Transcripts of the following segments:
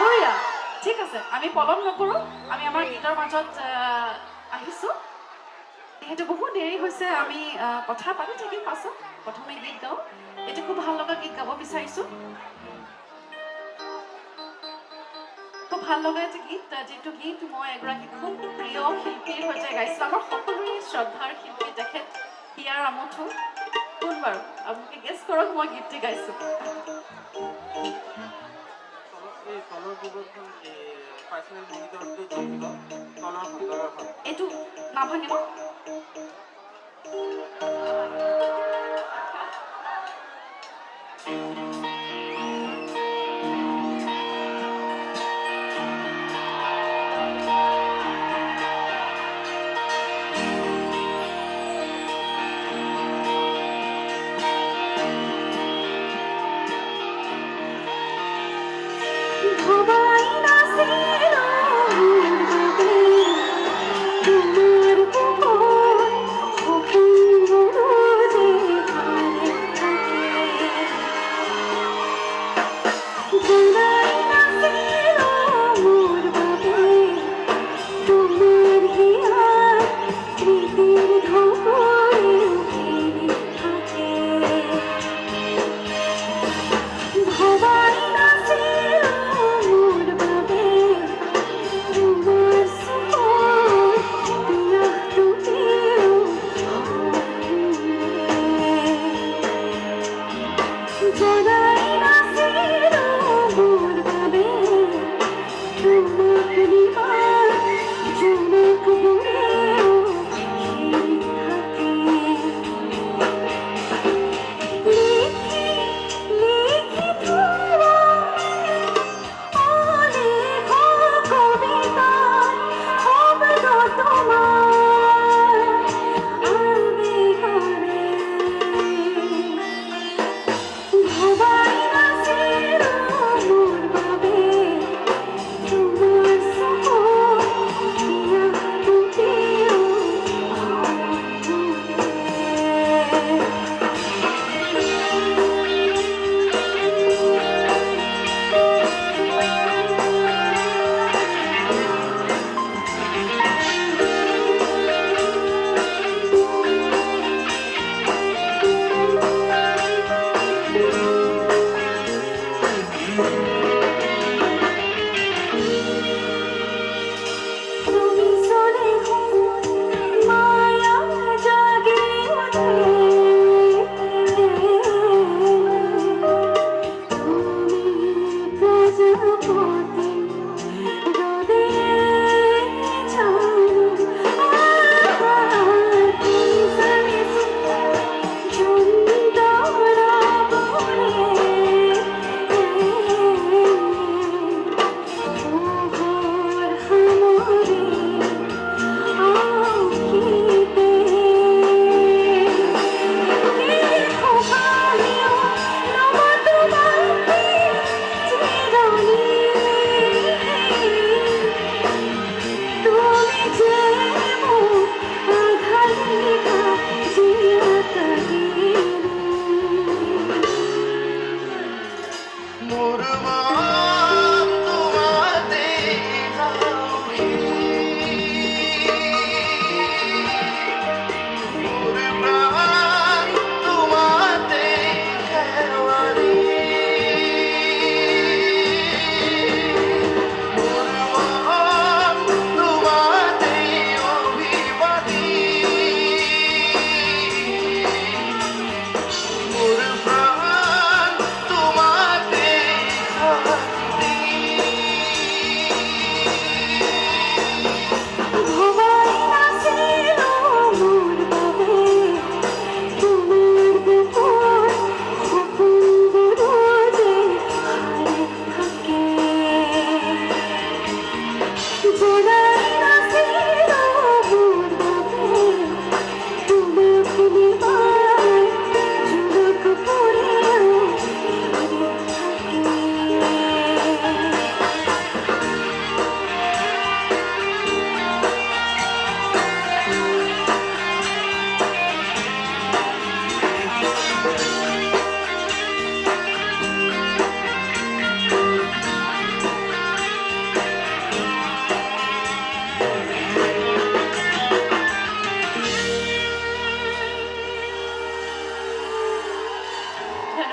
বঢ়িয়া ঠিক আছে আমি পলম নকৰোঁ আমি আমাৰ গীতৰ মাজত আহিছোঁ যিহেতু বহুত দেৰি হৈছে আমি কথা পাতি থাকিম পাছত প্ৰথমে গীত গাওঁ এইটো খুব ভাল লগা গীত গাব বিচাৰিছোঁ খুব ভাল লগা এটা গীত যিটো গীত মই এগৰাকী খুব প্ৰিয় শিল্পীৰ সৈতে গাইছিলোঁ আমাৰ সকলোৰে শ্ৰদ্ধাৰ শিল্পী তেখেত হিয়াৰ আমঠু কোন বাৰু আপোনালোকে গেছ কৰক মই গীতটি গাইছোঁ এইটো নাভাঙে ন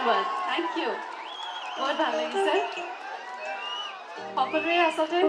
ধন্যবাদ থেংক ইউ বহুত ভাল লাগিছে সকলোৰে আচলতে